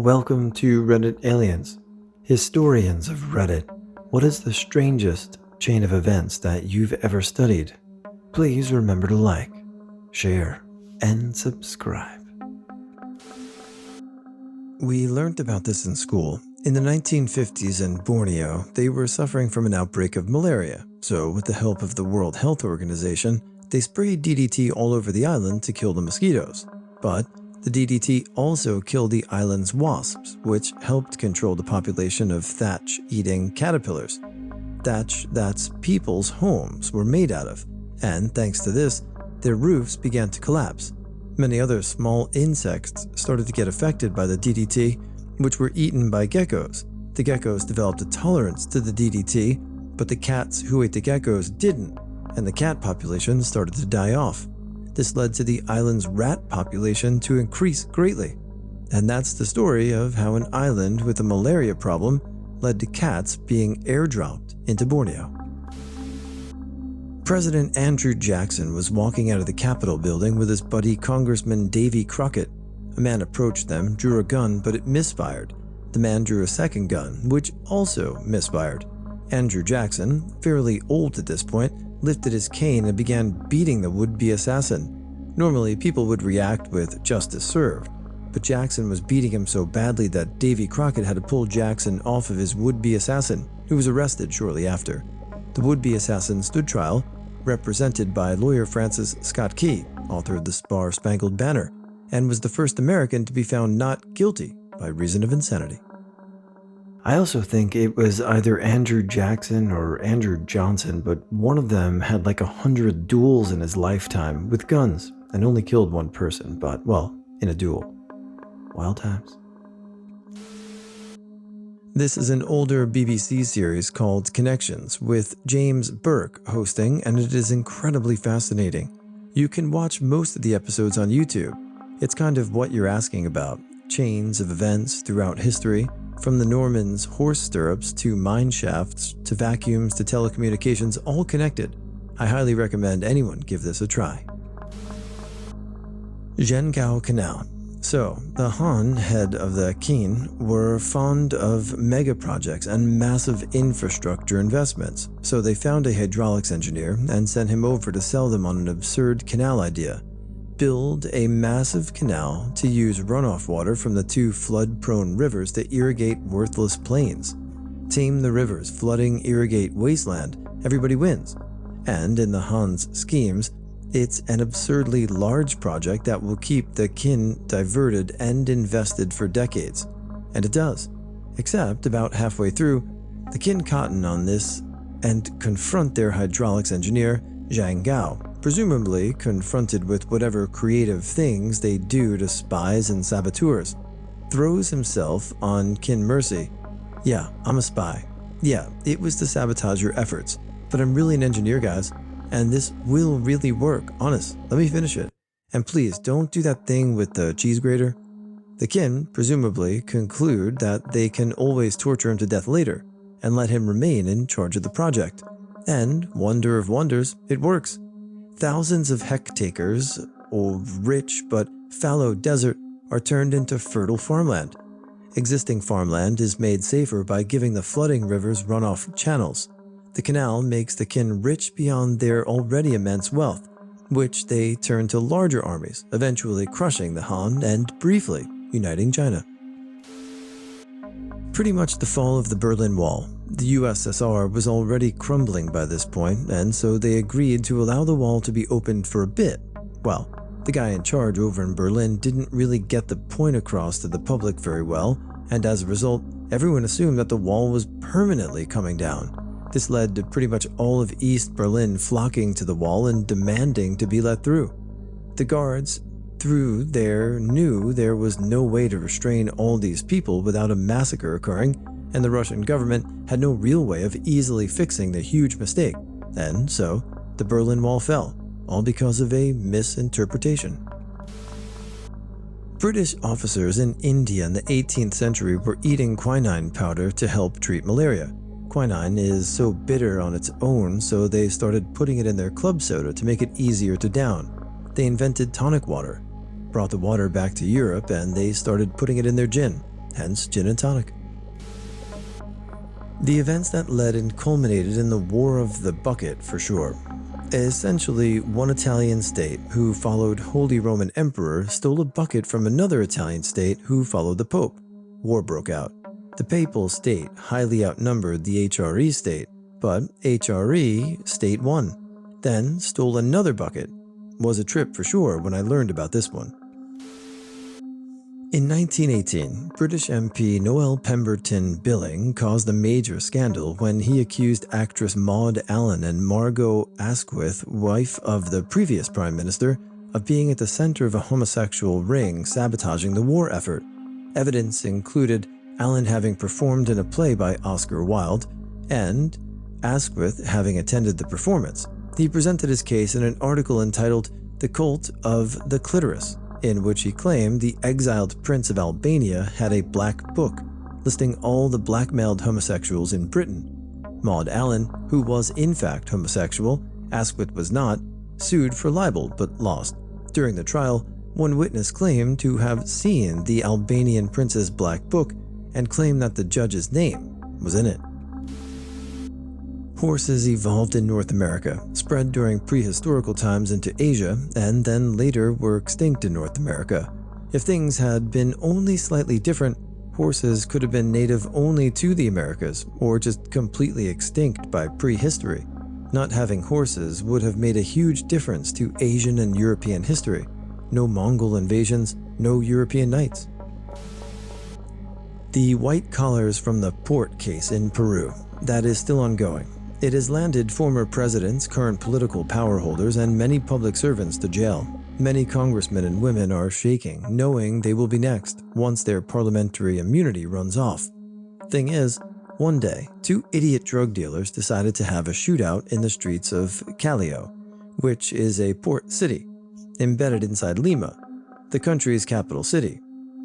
Welcome to Reddit Aliens, historians of Reddit. What is the strangest chain of events that you've ever studied? Please remember to like, share, and subscribe. We learned about this in school. In the 1950s in Borneo, they were suffering from an outbreak of malaria, so with the help of the World Health Organization, they sprayed DDT all over the island to kill the mosquitoes. But the DDT also killed the island's wasps, which helped control the population of thatch-eating caterpillars. Thatch that's people's homes were made out of, and thanks to this, their roofs began to collapse. Many other small insects started to get affected by the DDT, which were eaten by geckos. The geckos developed a tolerance to the DDT, but the cats who ate the geckos didn't, and the cat population started to die off. This led to the island's rat population to increase greatly. And that's the story of how an island with a malaria problem led to cats being airdropped into Borneo. President Andrew Jackson was walking out of the Capitol building with his buddy Congressman Davy Crockett. A man approached them, drew a gun, but it misfired. The man drew a second gun, which also misfired. Andrew Jackson, fairly old at this point, lifted his cane and began beating the would-be assassin. Normally, people would react with justice served, but Jackson was beating him so badly that Davy Crockett had to pull Jackson off of his would-be assassin, who was arrested shortly after. The would-be assassin stood trial, represented by lawyer Francis Scott Key, author of the Star-Spangled Banner, and was the first American to be found not guilty by reason of insanity. I also think it was either Andrew Jackson or Andrew Johnson, but one of them had like 100 duels in his lifetime with guns and only killed one person, but, well, in a duel. Wild times. This is an older BBC series called Connections with James Burke hosting, and it is incredibly fascinating. You can watch most of the episodes on YouTube. It's kind of what you're asking about. Chains of events throughout history, from the Normans' horse stirrups to mine shafts to vacuums to telecommunications, all connected. I highly recommend anyone give this a try. Zheng Gou Canal. So, the Han, head of the Qin, were fond of mega projects and massive infrastructure investments, so they found a hydraulics engineer and sent him over to sell them on an absurd canal idea. Build a massive canal to use runoff water from the two flood-prone rivers to irrigate worthless plains. Tame the rivers, flooding irrigate wasteland, everybody wins. And in the Han's schemes, it's an absurdly large project that will keep the Qin diverted and invested for decades. And it does. Except about halfway through, the Qin cotton on this and confront their hydraulics engineer, Zheng Gou, presumably confronted with whatever creative things they do to spies and saboteurs. Throws himself on Qin mercy. Yeah, I'm a spy. Yeah, it was to sabotage your efforts, but I'm really an engineer, guys, and this will really work, honest. Let me finish it. And please, don't do that thing with the cheese grater. The Qin presumably conclude that they can always torture him to death later, and let him remain in charge of the project. And, wonder of wonders, it works. Thousands of hectares of rich but fallow desert are turned into fertile farmland. Existing farmland is made safer by giving the flooding rivers runoff channels. The canal makes the Qin rich beyond their already immense wealth, which they turn to larger armies, eventually crushing the Han and, briefly, uniting China. Pretty much the fall of the Berlin Wall. The USSR was already crumbling by this point, and so they agreed to allow the wall to be opened for a bit. Well, the guy in charge over in Berlin didn't really get the point across to the public very well, and as a result, everyone assumed that the wall was permanently coming down. This led to pretty much all of East Berlin flocking to the wall and demanding to be let through. The guards through there knew there was no way to restrain all these people without a massacre occurring, and the Russian government had no real way of easily fixing the huge mistake, and so the Berlin Wall fell, all because of a misinterpretation. British officers in India in the 18th century were eating quinine powder to help treat malaria. Quinine is so bitter on its own, so they started putting it in their club soda to make it easier to down. They invented tonic water, brought the water back to Europe, and they started putting it in their gin. hence gin and tonic. The events that led and culminated in the War of the Bucket for sure. Essentially, one Italian state who followed Holy Roman Emperor stole a bucket from another Italian state who followed the Pope. War broke out. The Papal state highly outnumbered the HRE state, but HRE state won. Then stole another bucket. Was a trip for sure when I learned about this one. In 1918, British MP Noel Pemberton Billing caused a major scandal when he accused actress Maud Allen and Margot Asquith, wife of the previous Prime Minister, of being at the center of a homosexual ring sabotaging the war effort. Evidence included Allen having performed in a play by Oscar Wilde, and Asquith having attended the performance. He presented his case in an article entitled "The Cult of the Clitoris," in which he claimed the exiled Prince of Albania had a black book listing all the blackmailed homosexuals in Britain. Maud Allen, who was in fact homosexual, Asquith was not, sued for libel but lost. During the trial, one witness claimed to have seen the Albanian prince's black book and claimed that the judge's name was in it. Horses evolved in North America, spread during prehistorical times into Asia, and then later were extinct in North America. If things had been only slightly different, horses could have been native only to the Americas, or just completely extinct by prehistory. Not having horses would have made a huge difference to Asian and European history. No Mongol invasions, no European knights. The white collars from the port case in Peru, that is still ongoing. It has landed former presidents, current political power holders, and many public servants to jail. Many congressmen and women are shaking, knowing they will be next once their parliamentary immunity runs off. Thing is, one day, two idiot drug dealers decided to have a shootout in the streets of Callao, which is a port city, embedded inside Lima, the country's capital city.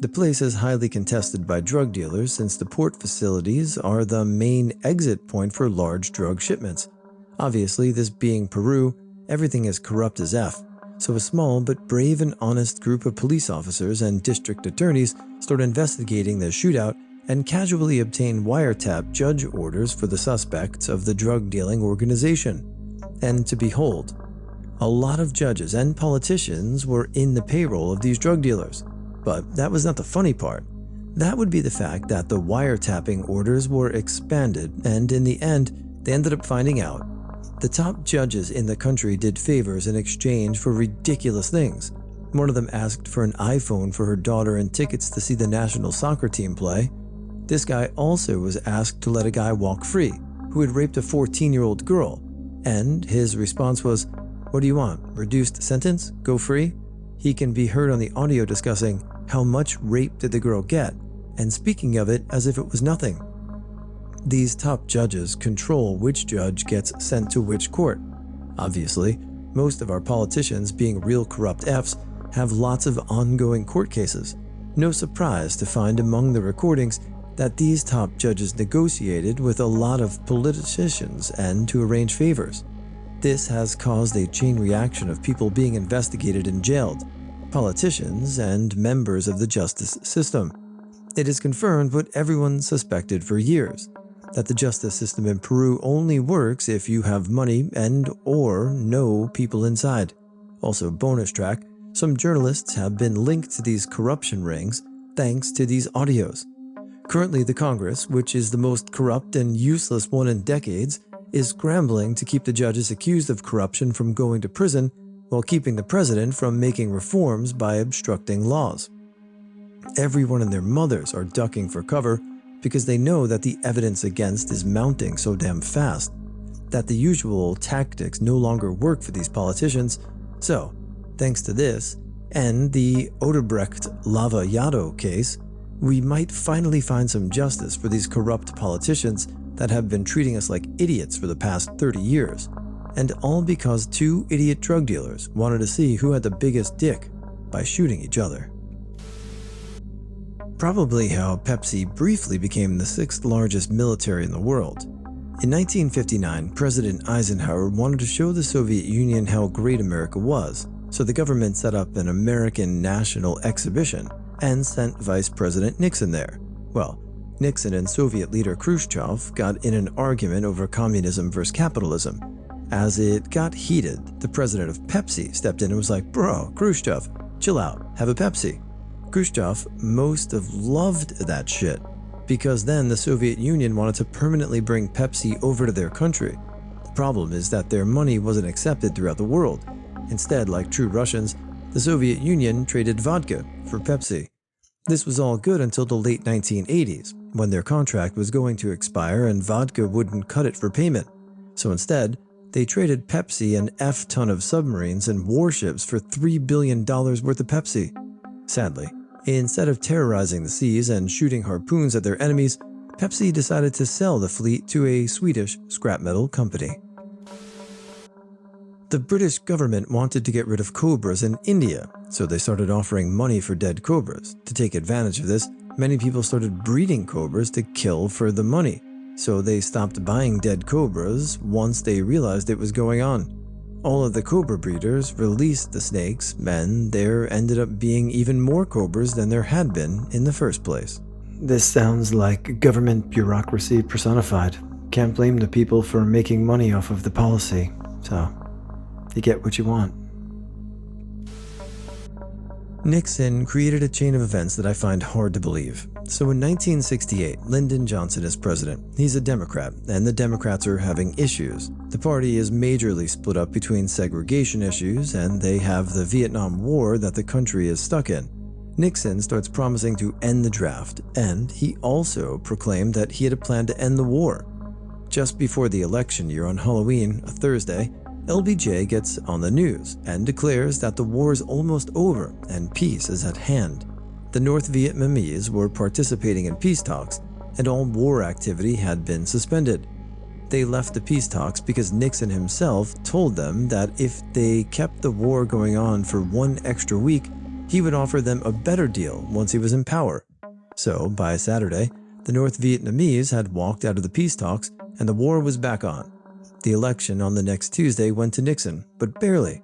The place is highly contested by drug dealers since the port facilities are the main exit point for large drug shipments. Obviously, this being Peru, everything is corrupt as F, so a small but brave and honest group of police officers and district attorneys start investigating the shootout and casually obtain wiretap judge orders for the suspects of the drug-dealing organization. And to behold, a lot of judges and politicians were in the payroll of these drug dealers. But that was not the funny part. That would be the fact that the wiretapping orders were expanded, and in the end, they ended up finding out the top judges in the country did favors in exchange for ridiculous things. One of them asked for an iPhone for her daughter and tickets to see the national soccer team play. This guy also was asked to let a guy walk free who had raped a 14-year-old girl, and his response was, "What do you want? Reduced sentence? Go free?" He can be heard on the audio discussing how much rape did the girl get, and speaking of it as if it was nothing. These top judges control which judge gets sent to which court. Obviously, most of our politicians, being real corrupt Fs, have lots of ongoing court cases. No surprise to find among the recordings that these top judges negotiated with a lot of politicians and to arrange favors. This has caused a chain reaction of people being investigated and jailed, politicians and members of the justice system. It is confirmed what everyone suspected for years, that the justice system in Peru only works if you have money and or know people inside. Also, bonus track, some journalists have been linked to these corruption rings thanks to these audios. Currently, the Congress, which is the most corrupt and useless one in decades, is scrambling to keep the judges accused of corruption from going to prison while keeping the president from making reforms by obstructing laws. Everyone and their mothers are ducking for cover because they know that the evidence against is mounting so damn fast, that the usual tactics no longer work for these politicians. So, thanks to this, and the Odebrecht Lava Jato case, we might finally find some justice for these corrupt politicians that have been treating us like idiots for the past 30 years. And all because two idiot drug dealers wanted to see who had the biggest dick by shooting each other. Probably how Pepsi briefly became the 6th largest military in the world. In 1959, President Eisenhower wanted to show the Soviet Union how great America was, so the government set up an American National Exhibition and sent Vice President Nixon there. Well, Nixon and Soviet leader Khrushchev got in an argument over communism versus capitalism. As it got heated, the president of Pepsi stepped in and was like, "Bro, Khrushchev, chill out, have a Pepsi." Khrushchev must have loved that shit, because then the Soviet Union wanted to permanently bring Pepsi over to their country. The problem is that their money wasn't accepted throughout the world. Instead, like true Russians, the Soviet Union traded vodka for Pepsi. This was all good until the late 1980s, when their contract was going to expire and vodka wouldn't cut it for payment. So instead, they traded Pepsi an F-ton of submarines and warships for $3 billion worth of Pepsi. Sadly, instead of terrorizing the seas and shooting harpoons at their enemies, Pepsi decided to sell the fleet to a Swedish scrap metal company. The British government wanted to get rid of cobras in India, so they started offering money for dead cobras. To take advantage of this, many people started breeding cobras to kill for the money, so they stopped buying dead cobras once they realized it was going on. All of the cobra breeders released the snakes, and there ended up being even more cobras than there had been in the first place. This sounds like government bureaucracy personified. Can't blame the people for making money off of the policy, so you get what you want. Nixon created a chain of events that I find hard to believe. So in 1968, Lyndon Johnson is president. He's a Democrat, and the Democrats are having issues. The party is majorly split up between segregation issues, and they have the Vietnam War that the country is stuck in. Nixon starts promising to end the draft, and he also proclaimed that he had a plan to end the war. Just before the election year on Halloween, a Thursday, LBJ gets on the news and declares that the war is almost over and peace is at hand. The North Vietnamese were participating in peace talks, and all war activity had been suspended. They left the peace talks because Nixon himself told them that if they kept the war going on for one extra week, he would offer them a better deal once he was in power. So, by Saturday, the North Vietnamese had walked out of the peace talks and the war was back on. The election on the next Tuesday went to Nixon, but barely.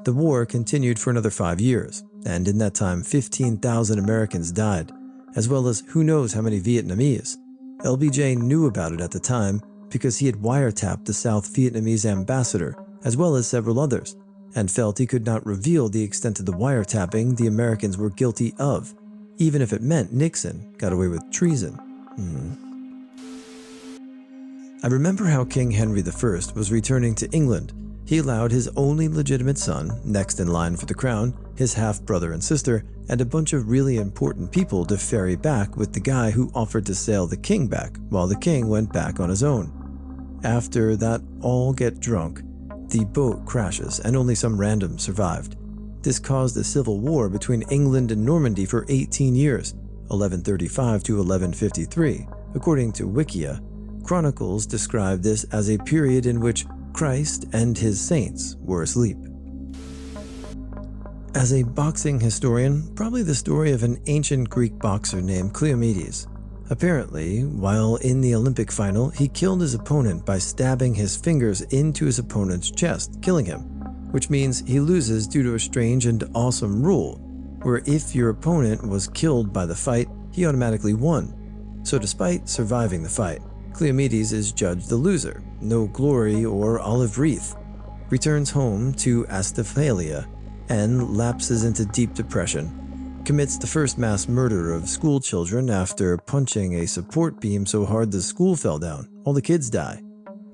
The war continued for another 5 years, and in that time 15,000 Americans died, as well as who knows how many Vietnamese. LBJ knew about it at the time because he had wiretapped the South Vietnamese ambassador, as well as several others, and felt he could not reveal the extent of the wiretapping the Americans were guilty of, even if it meant Nixon got away with treason. I remember how King Henry I was returning to England. He allowed his only legitimate son, next in line for the crown, his half-brother and sister, and a bunch of really important people to ferry back with the guy who offered to sail the king back, while the king went back on his own. After that all get drunk, the boat crashes and only some randoms survived. This caused a civil war between England and Normandy for 18 years, 1135 to 1153, according to Wikia. Chronicles describe this as a period in which Christ and his saints were asleep. As a boxing historian, probably the story of an ancient Greek boxer named Kleomedes. Apparently, while in the Olympic final, he killed his opponent by stabbing his fingers into his opponent's chest, killing him, which means he loses due to a strange and awesome rule, where if your opponent was killed by the fight, he automatically won. So despite surviving the fight, Kleomedes is judged the loser, no glory or olive wreath, returns home to Astaphalia, and lapses into deep depression, commits the first mass murder of school children after punching a support beam so hard the school fell down. All the kids die.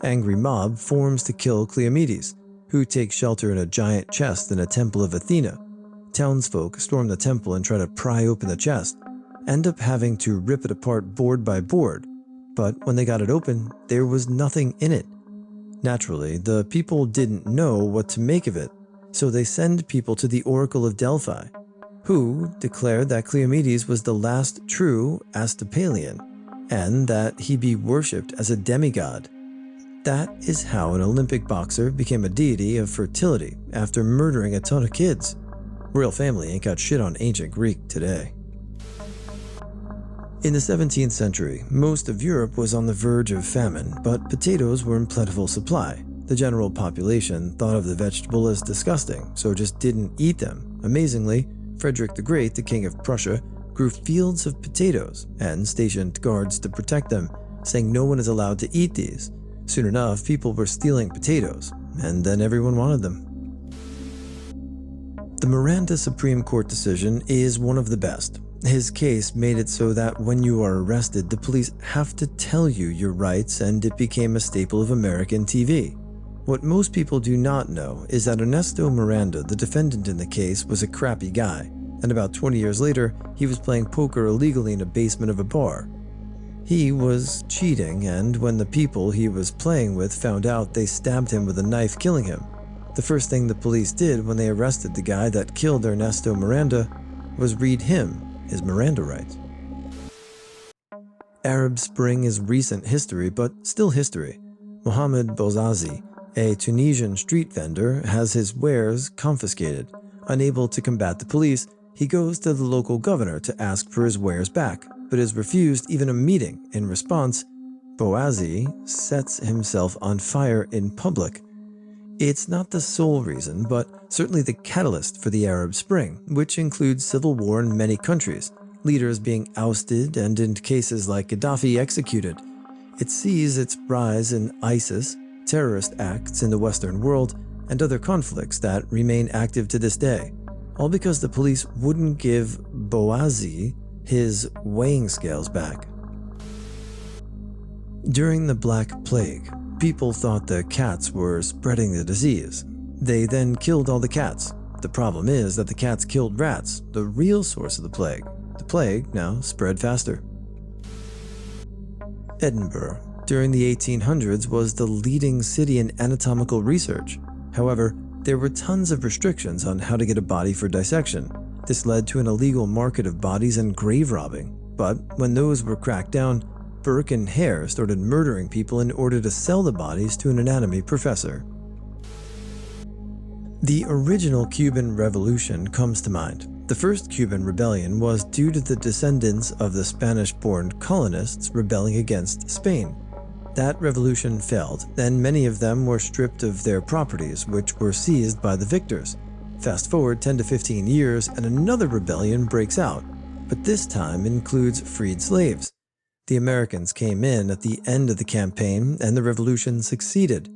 Angry mob forms to kill Kleomedes, who takes shelter in a giant chest in a temple of Athena. Townsfolk storm the temple and try to pry open the chest, end up having to rip it apart board by board. But when they got it open, there was nothing in it. Naturally, the people didn't know what to make of it, so they send people to the Oracle of Delphi, who declared that Kleomedes was the last true Astapalian, and that he be worshipped as a demigod. That is how an Olympic boxer became a deity of fertility after murdering a ton of kids. Royal family ain't got shit on ancient Greek today. In the 17th century, most of Europe was on the verge of famine, but potatoes were in plentiful supply. The general population thought of the vegetable as disgusting, so just didn't eat them. Amazingly, Frederick the Great, the King of Prussia, grew fields of potatoes and stationed guards to protect them, saying no one is allowed to eat these. Soon enough, people were stealing potatoes, and then everyone wanted them. The Miranda Supreme Court decision is one of the best. His case made it so that when you are arrested, the police have to tell you your rights, and it became a staple of American TV. What most people do not know is that Ernesto Miranda, the defendant in the case, was a crappy guy, and about 20 years later, he was playing poker illegally in a basement of a bar. He was cheating, and when the people he was playing with found out, they stabbed him with a knife, killing him. The first thing the police did when they arrested the guy that killed Ernesto Miranda was read him his Miranda rights. Arab Spring is recent history, but still history. Mohamed Bouazizi, a Tunisian street vendor, has his wares confiscated. Unable to combat the police, he goes to the local governor to ask for his wares back, but is refused even a meeting. In response, Bouazizi sets himself on fire in public. It's not the sole reason, but certainly the catalyst for the Arab Spring, which includes civil war in many countries, leaders being ousted and in cases like Gaddafi executed. It sees its rise in ISIS, terrorist acts in the Western world, and other conflicts that remain active to this day, all because the police wouldn't give Bouazizi his weighing scales back. During the Black Plague, people thought the cats were spreading the disease. They then killed all the cats. The problem is that the cats killed rats, the real source of the plague. The plague now spread faster. Edinburgh, during the 1800s, was the leading city in anatomical research. However, there were tons of restrictions on how to get a body for dissection. This led to an illegal market of bodies and grave robbing. But when those were cracked down, Burke and Hare started murdering people in order to sell the bodies to an anatomy professor. The original Cuban Revolution comes to mind. The first Cuban rebellion was due to the descendants of the Spanish-born colonists rebelling against Spain. That revolution failed, and many of them were stripped of their properties, which were seized by the victors. Fast forward 10 to 15 years, and another rebellion breaks out, but this time includes freed slaves. The Americans came in at the end of the campaign, and the revolution succeeded.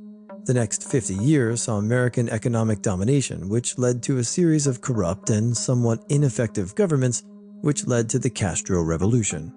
The next 50 years saw American economic domination, which led to a series of corrupt and somewhat ineffective governments, which led to the Castro Revolution.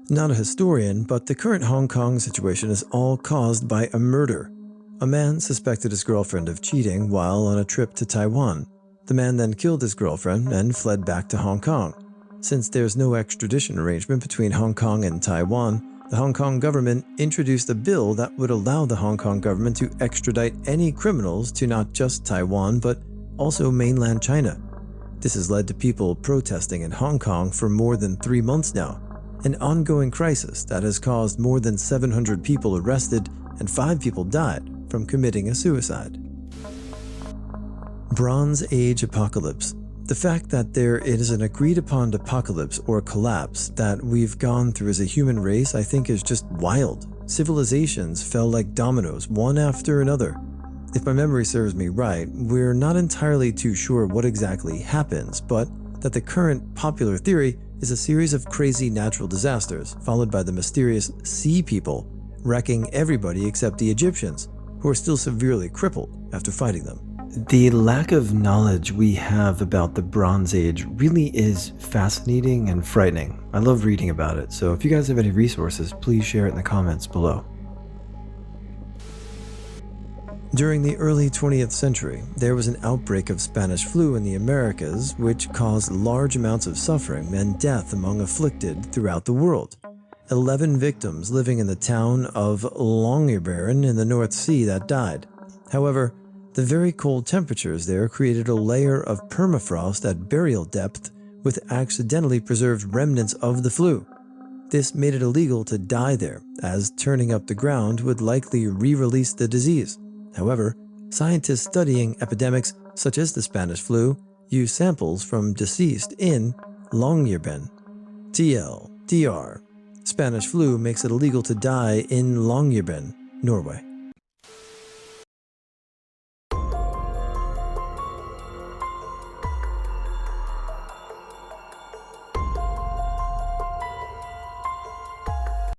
Not a historian, but the current Hong Kong situation is all caused by a murder. A man suspected his girlfriend of cheating while on a trip to Taiwan. The man then killed his girlfriend and fled back to Hong Kong. Since there's no extradition arrangement between Hong Kong and Taiwan, the Hong Kong government introduced a bill that would allow the Hong Kong government to extradite any criminals to not just Taiwan, but also mainland China. This has led to people protesting in Hong Kong for more than 3 months now, an ongoing crisis that has caused more than 700 people arrested and 5 people died from committing a suicide. Bronze Age Apocalypse. The fact that there is an agreed-upon apocalypse or collapse that we've gone through as a human race, I think, is just wild. Civilizations fell like dominoes, one after another. If my memory serves me right, we're not entirely too sure what exactly happens, but that the current popular theory is a series of crazy natural disasters, followed by the mysterious sea people, wrecking everybody except the Egyptians, who are still severely crippled after fighting them. The lack of knowledge we have about the Bronze Age really is fascinating and frightening. I love reading about it, so if you guys have any resources, please share it in the comments below. During the early 20th century, there was an outbreak of Spanish flu in the Americas, which caused large amounts of suffering and death among afflicted throughout the world. 11 victims living in the town of Longyearbyen in the North Sea that died. However, the very cold temperatures there created a layer of permafrost at burial depth with accidentally preserved remnants of the flu. This made it illegal to die there, as turning up the ground would likely re-release the disease. However, scientists studying epidemics such as the Spanish flu use samples from deceased in Longyearbyen. TLDR. Spanish flu makes it illegal to die in Longyearbyen, Norway.